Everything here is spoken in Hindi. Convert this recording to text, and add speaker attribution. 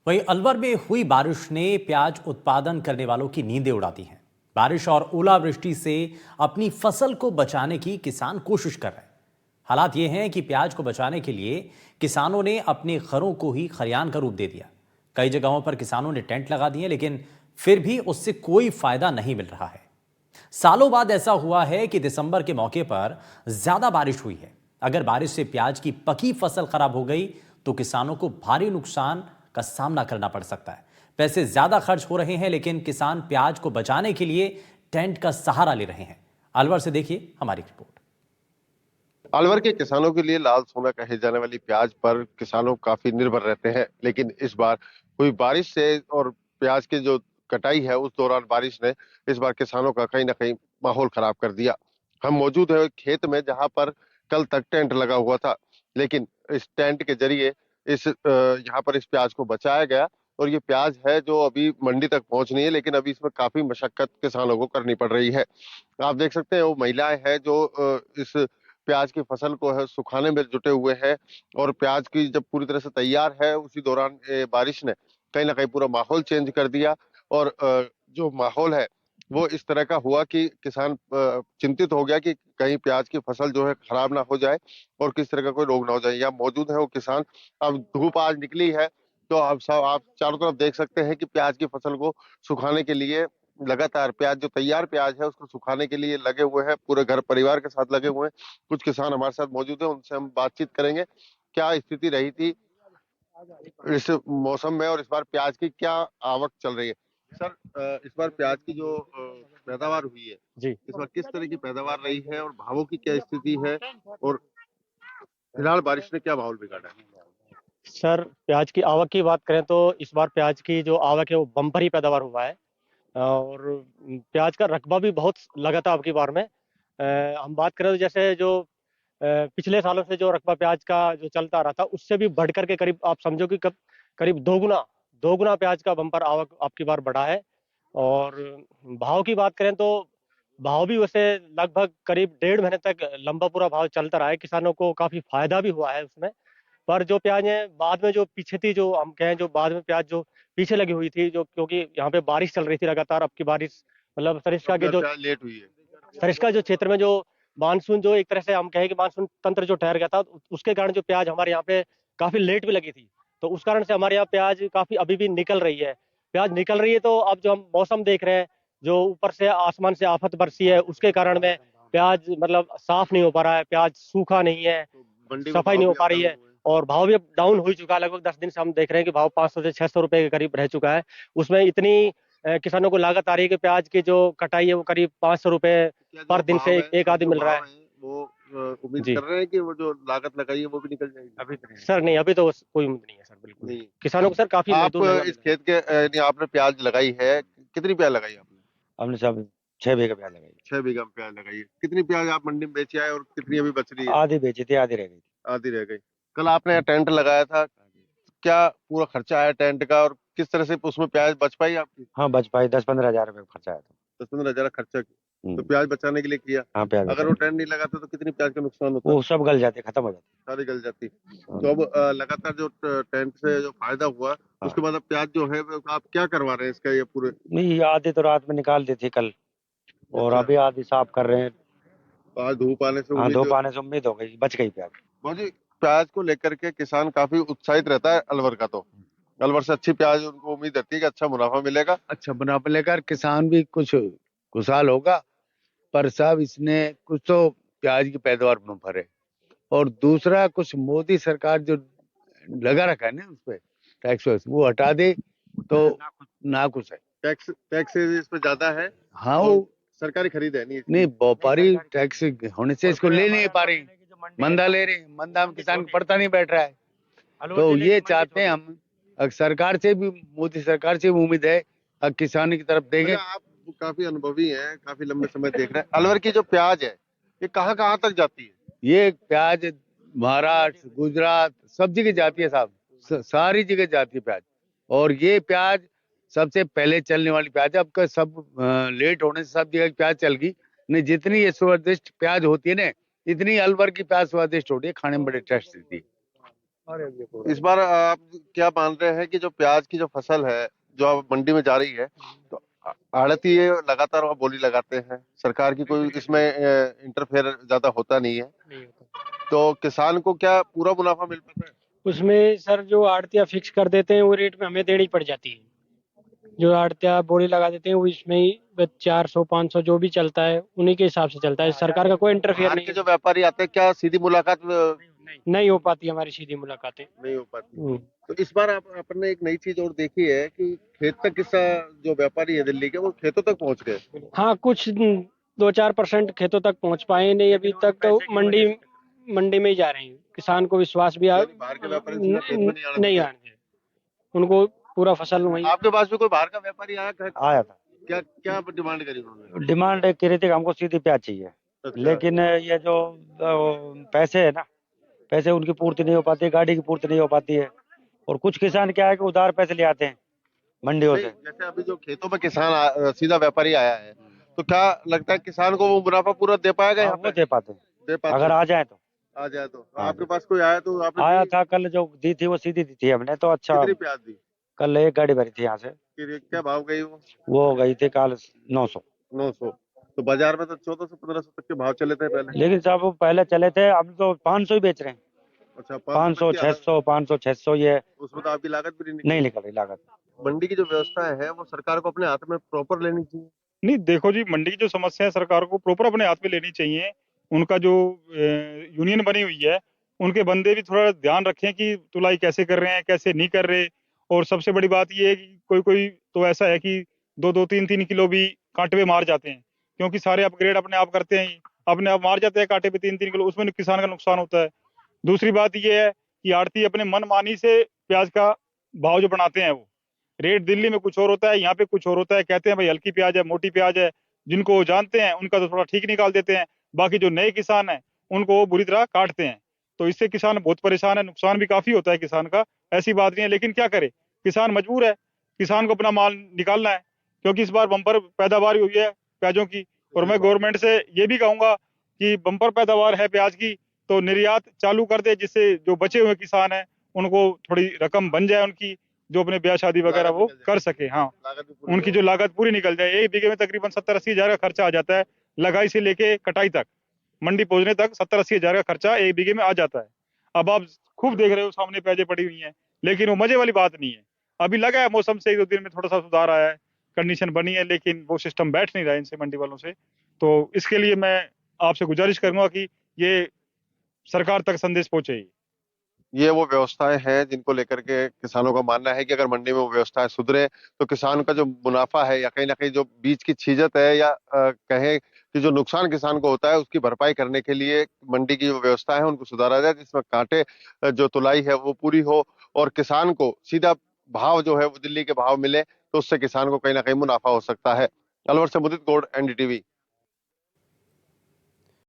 Speaker 1: वहीं अलवर में हुई बारिश ने प्याज उत्पादन करने वालों की नींदें उड़ा दी हैं। बारिश और ओलावृष्टि से अपनी फसल को बचाने की किसान कोशिश कर रहे हैं। हालात ये हैं कि प्याज को बचाने के लिए किसानों ने अपने घरों को ही खलियान का रूप दे दिया। कई जगहों पर किसानों ने टेंट लगा दिए, लेकिन फिर भी उससे कोई फायदा नहीं मिल रहा है। सालों बाद ऐसा हुआ है कि दिसंबर के मौके पर ज्यादा बारिश हुई है। अगर बारिश से प्याज की पकी फसल खराब हो गई तो किसानों को भारी नुकसान का सामना करना पड़ सकता है। पैसे ज्यादा खर्च हो रहे हैं, लेकिन किसान प्याज को बचाने के लिए टेंट का सहारा ले रहे हैं। अलवर से देखिए हमारी रिपोर्ट।
Speaker 2: अलवर के किसानों के लिए लाल सोना कहे जाने वाली प्याज पर किसानों काफी निर्भर रहते हैं, लेकिन इस बार हुई बारिश से और प्याज की जो कटाई है उस दौरान बारिश ने इस बार किसानों का कहीं ना कहीं माहौल खराब कर दिया। हम मौजूद है खेत में जहां पर कल तक टेंट लगा हुआ था, लेकिन इस टेंट के जरिए यहाँ पर इस प्याज को बचाया गया और ये प्याज है जो अभी मंडी तक पहुंचनी है, लेकिन अभी इसमें काफी मशक्कत किसानों को करनी पड़ रही है। आप देख सकते हैं वो महिलाएं हैं जो इस प्याज की फसल को है सुखाने में जुटे हुए हैं और प्याज की जब पूरी तरह से तैयार है उसी दौरान बारिश ने कहीं ना कहीं पूरा माहौल चेंज कर दिया और जो माहौल है वो इस तरह का हुआ कि किसान चिंतित हो गया कि कहीं प्याज की फसल जो है खराब ना हो जाए और किस तरह का कोई रोग ना हो जाए। यहाँ मौजूद है वो किसान। अब धूप आज निकली है तो आप चारों तरफ देख सकते हैं कि प्याज की फसल को सुखाने के लिए लगातार प्याज जो तैयार प्याज है उसको सुखाने के लिए लगे हुए हैं, पूरे घर परिवार के साथ लगे हुए हैं। कुछ किसान हमारे साथ मौजूद हैं, उनसे हम बातचीत करेंगे क्या स्थिति रही थी इस मौसम में और इस बार प्याज की क्या आवक चल रही है। सर, इस बार प्याज की जो पैदावार हुई है
Speaker 3: जी
Speaker 2: इस बार किस तरह की पैदावार रही है और भावों की क्या स्थिति है और फिलहाल बारिश ने क्या माहौल बिगाड़ा है।
Speaker 3: सर, प्याज की आवक की बात करें तो इस बार प्याज की जो आवक है वो बम्पर ही पैदावार हुआ है। और प्याज का रकबा भी बहुत लगा था अब की बार में। हम बात करें तो जैसे जो पिछले सालों से जो रकबा प्याज का जो चलता रहा था उससे भी बढ़ कर के करीब आप समझो कि करीब दोगुना दोगुना प्याज का बम्पर आवक अब की बार बढ़ा है। और भाव की बात करें तो भाव भी वैसे लगभग करीब 1.5 महीने तक लंबा पूरा भाव चलता रहा है। किसानों को काफी फायदा भी हुआ है उसमें। पर जो प्याज है बाद में जो पीछे थी, जो हम कहें जो बाद में प्याज जो पीछे लगी हुई थी, जो क्योंकि यहाँ पे बारिश चल रही थी लगातार। अब की बारिश मतलब सरिस्का के जो
Speaker 2: प्याज लेट हुई है।
Speaker 3: सरिस्का जो क्षेत्र में जो मानसून जो एक तरह से हम कहें कि मानसून तंत्र जो ठहर गया था, उसके कारण जो प्याज हमारे यहाँ पे काफी लेट भी लगी थी। तो उस कारण से हमारे यहाँ प्याज काफी अभी भी निकल रही है। प्याज निकल रही है तो अब जो हम मौसम देख रहे हैं, जो ऊपर से आसमान से आफत बरसी है उसके कारण में प्याज मतलब साफ नहीं हो पा रहा है, प्याज सूखा नहीं है,
Speaker 2: तो मंडी में
Speaker 3: सफाई
Speaker 2: भाव
Speaker 3: नहीं हो
Speaker 2: भी
Speaker 3: पा
Speaker 2: अब
Speaker 3: रही
Speaker 2: डाउन
Speaker 3: है।
Speaker 2: हुए हैं।
Speaker 3: और भाव भी अब डाउन हो चुका है। लगभग 10 दिन से हम देख रहे हैं कि भाव 500 से 600 रुपए के करीब रह चुका है। उसमें इतनी किसानों को लागत आ रही है कि प्याज की जो कटाई है वो करीब 500 रुपए
Speaker 2: क्या जो
Speaker 3: पर दिन से
Speaker 2: भाव है
Speaker 3: एक
Speaker 2: अब
Speaker 3: आदमी
Speaker 2: जो
Speaker 3: मिल रहा
Speaker 2: भाव
Speaker 3: है।
Speaker 2: है वो उम्मीद
Speaker 3: जी
Speaker 2: कर रहे हैं कि वो जो लागत लगाई है वो भी निकल जाएगी।
Speaker 3: अभी तो नहीं सर, नहीं अभी तो कोई उम्मीद नहीं है सर, बिल्कुल नहीं।
Speaker 2: नहीं।
Speaker 3: किसानों को सर काफी
Speaker 2: आप
Speaker 3: मजदूर महंगा
Speaker 2: इस
Speaker 3: मिल रहा है।
Speaker 2: खेत के यानी आपने प्याज लगाई है, कितनी प्याज लगाई आपने।
Speaker 4: हमने सब 6 बीघा प्याज लगाई।
Speaker 2: 6 बीघा में प्याज लगाई है। कितनी प्याज आप मंडी में बेची आए और कितनी अभी बच रही है।
Speaker 4: आधी बेची थी, आधी रह गई थी।
Speaker 2: आधी रह गई। कल आपने यहाँ टेंट लगाया था, क्या पूरा खर्चा आया टेंट का और किस तरह से उसमें प्याज बच पाई आपकी।
Speaker 4: हाँ बच पाई, 10-15 हजार रुपये का खर्चा आया था।
Speaker 2: 10-15 हजार खर्चा किया तो
Speaker 4: हम्म,
Speaker 2: प्याज बचाने के लिए किया।
Speaker 4: हाँ प्याज
Speaker 2: अगर
Speaker 4: बचा।
Speaker 2: वो टेंट नहीं लगाता तो कितनी प्याज का नुकसान होता।
Speaker 4: वो सब गल जाते, खत्म हो जाते।
Speaker 2: सारी गल जाती।
Speaker 4: हाँ।
Speaker 2: तो अब लगातार जो टेंट से जो फायदा हुआ
Speaker 4: हाँ।
Speaker 2: उसके बाद अब प्याज जो है वो आप क्या करवा रहे हैं इसका ये पूरे।
Speaker 4: नहीं, आधी तो रात में निकाल दी थी कल, और
Speaker 2: अच्छा,
Speaker 4: अभी आधी साफ कर रहे हैं।
Speaker 2: तो आज धूप आने से
Speaker 4: हाँ,
Speaker 2: उम्मीद
Speaker 4: धूप आने से उम्मीद हो गई, बच गई प्याज।
Speaker 2: मुझे प्याज को लेकर के किसान काफी उत्साहित रहता है अलवर का। तो अलवर से अच्छी प्याज उनको उम्मीद रहती है कि अच्छा मुनाफा मिलेगा।
Speaker 5: अच्छा मुनाफा लेकर किसान भी कुछ खुशहाल होगा। पर साहब इसने कुछ तो प्याज की पैदावार में फरे, और दूसरा कुछ मोदी सरकार जो लगा रखा है ना उस पे टैक्स वैक्स, वो हटा दे तो ना कुछ है।
Speaker 2: टैक्स टैक्स इस पे ज्यादा है
Speaker 5: हाँ
Speaker 2: और
Speaker 5: वो
Speaker 2: सरकारी खरीद है नहीं इसकी।
Speaker 5: नहीं, व्यापारी टैक्स होने से इसको ले नहीं पा रहे, मंदा ले रहे हैं। मंदा में किसान पड़ता नहीं बैठ रहा है। तो ये चाहते हैं हम सरकार से भी, मोदी सरकार से भी उम्मीद है किसानी की तरफ देखें।
Speaker 2: अच्छा, आप काफी अनुभवी हैं, काफी लंबे समय देख रहे हैं। अलवर की जो प्याज है ये कहाँ कहाँ तक जाती है।
Speaker 5: ये प्याज महाराष्ट्र, गुजरात सब जगह जाती है साहब, सारी जगह जाती है प्याज। और ये प्याज सबसे पहले चलने वाली प्याज है। अब का सब लेट होने से सब जगह की प्याज चल गई। नहीं, जितनी ये स्वादिष्ट प्याज होती है ना, इतनी अलवर की प्याज स्वादिष्ट होती है, खाने में बड़े टेस्ट देती है।
Speaker 2: इस बार आप क्या मान रहे हैं कि जो प्याज की जो फसल है जो अब मंडी में जा रही है, तो आड़ती लगातार वहाँ बोली लगाते हैं, सरकार की कोई इसमें इंटरफेयर ज्यादा होता नहीं है,
Speaker 3: नहीं होता।
Speaker 2: तो किसान को क्या पूरा मुनाफा मिल पाता है?
Speaker 3: उसमें सर जो आड़तिया फिक्स कर देते हैं वो रेट में हमें देनी पड़ जाती है। जो आड़तिया बोली लगा देते हैं वो इसमें ही 400-500 जो भी चलता है उन्हीं के हिसाब से चलता है। सरकार का कोई इंटरफेयर
Speaker 2: बाहर
Speaker 3: नहीं
Speaker 2: के
Speaker 3: है।
Speaker 2: जो व्यापारी आते हैं क्या सीधी मुलाकात
Speaker 3: नहीं हो पाती हमारी सीधी मुलाकातें।
Speaker 2: नहीं हो पाती? तो इस बार आपने एक नई चीज और देखी है कि खेत तक किस्सा जो व्यापारी है दिल्ली के वो खेतों तक पहुंच गए।
Speaker 3: हाँ, कुछ 2-4% खेतों तक पहुंच पाए नहीं अभी तक, तो मंडी में ही जा रहे हैं। किसान को विश्वास भी
Speaker 2: यानी बाहर के व्यापारी सीधा खेत में नहीं आने
Speaker 3: नहीं
Speaker 2: देते।
Speaker 3: आने, उनको पूरा फसल वही।
Speaker 2: आपके पास भी कोई बाहर का व्यापारी आया?
Speaker 4: आया था।
Speaker 2: क्या क्या डिमांड करी उन्होंने?
Speaker 4: डिमांड की रही थी कि हमको सीधी प्याज चाहिए,
Speaker 2: अच्छा।
Speaker 4: लेकिन ये जो पैसे है ना, पैसे उनकी पूर्ति नहीं हो पाती, गाड़ी की पूर्ति नहीं हो पाती है। और कुछ किसान क्या है कि उधार पैसे ले आते हैं मंडियों
Speaker 2: नहीं,
Speaker 4: से।
Speaker 2: जैसे अभी जो खेतों में किसान सीधा व्यापारी आया है, तो क्या लगता है किसान को वो मुनाफा पूरा दे पाएगा?
Speaker 4: हाँ,
Speaker 2: यहाँ
Speaker 4: वो
Speaker 2: पे
Speaker 4: दे पाते हैं
Speaker 2: दे पाते
Speaker 4: अगर
Speaker 2: हैं?
Speaker 4: आ जाए तो।
Speaker 2: आ जाए तो
Speaker 4: हाँ
Speaker 2: आपके
Speaker 4: जी।
Speaker 2: पास कोई आया तो आपने
Speaker 4: आया
Speaker 2: दी?
Speaker 4: था कल, जो दी थी वो सीधी दी थी हमने तो। अच्छा,
Speaker 2: कितनी प्याज दी?
Speaker 4: कल एक गाड़ी भरी थी यहाँ से,
Speaker 2: फिर क्या भाव गई वो?
Speaker 4: वो हो गई थी कल 900।
Speaker 2: 900। तो बाजार में तो 1400-1500 तक के भाव चले थे पहले।
Speaker 4: लेकिन साहब वो पहले चले थे, अब तो 500 ही बेच रहे हैं।
Speaker 2: अच्छा, 500 तक
Speaker 4: 500
Speaker 2: की
Speaker 4: 600 500 600 ये
Speaker 2: उसमें तो आपकी लागत भी नहीं
Speaker 4: नहीं
Speaker 2: निकली।
Speaker 4: निकल रही लागत।
Speaker 2: मंडी की जो व्यवस्था है वो सरकार को अपने हाथ में प्रॉपर लेनी चाहिए।
Speaker 6: नहीं, देखो जी, मंडी की जो समस्या है सरकार को प्रॉपर अपने हाथ में लेनी चाहिए। उनका जो यूनियन बनी हुई है, उनके बंदे भी थोड़ा ध्यान रखें कि तुलाई कैसे कर रहे हैं, कैसे नहीं कर रहे। और सबसे बड़ी बात ये है कि कोई कोई तो ऐसा है कि 2-2 3-3 किलो भी कांटे पे मार जाते हैं, क्योंकि सारे अपग्रेड अपने आप करते हैं, अपने आप मार जाते हैं कांटे पे 3-3 किलो, उसमें किसान का नुकसान होता है। दूसरी बात ये है कि आड़ती अपने मनमानी से प्याज का भाव जो बनाते हैं, वो रेट दिल्ली में कुछ और होता है, यहाँ पे कुछ और होता है। कहते हैं भाई हल्की प्याज है, मोटी प्याज है, जिनको वो जानते हैं उनका तो थोड़ा ठीक निकाल देते हैं, बाकी जो नए किसान हैं उनको वो बुरी तरह काटते हैं। तो इससे किसान बहुत परेशान है, नुकसान भी काफी होता है किसान का, ऐसी बात नहीं है। लेकिन क्या करे, किसान मजबूर है, किसान को अपना माल निकालना है, क्योंकि इस बार बम्पर पैदावार हुई है प्याजों की। और मैं गवर्नमेंट से ये भी कहूंगा कि बम्पर पैदावार है प्याज की, तो निर्यात चालू कर दे, जिससे जो बचे हुए किसान हैं उनको थोड़ी रकम बन जाए उनकी, जो अपने ब्याह शादी वगैरह वो कर सके। हाँ, उनकी जो लागत पूरी निकल जाए। एक बीघे में तकरीबन 70-80 हजार का खर्चा आ जाता है, लगाई से लेके कटाई तक, मंडी पहुंचने तक 70-80 हजार का खर्चा एक बीघे में आ जाता है। अब आप खूब देख रहे हो सामने प्याजें पड़ी हुई हैं, लेकिन वो मजे वाली बात नहीं है। अभी लगा है मौसम से 1-2 दिन में थोड़ा सा सुधार आया है, कंडीशन बनी है, लेकिन वो सिस्टम बैठ नहीं रहा है इनसे, मंडी वालों से। तो इसके लिए मैं आपसे गुजारिश करूंगा कि ये सरकार तक संदेश पहुंचे।
Speaker 2: ये वो व्यवस्थाएं हैं जिनको लेकर के किसानों का मानना है कि अगर मंडी में वो व्यवस्थाएं सुधरे तो किसान का जो मुनाफा है या कहीं ना कहीं जो बीज की छीजत है या कहें कि जो नुकसान किसान को होता है उसकी भरपाई करने के लिए मंडी की जो व्यवस्था है उनको सुधारा जाए, जिसमें कांटे जो तुलाई है वो पूरी हो और किसान को सीधा भाव जो है वो दिल्ली के भाव मिले, तो उससे किसान को कहीं ना कहीं मुनाफा हो सकता है। अलवर से मुदित गौड़, एनडीटीवी।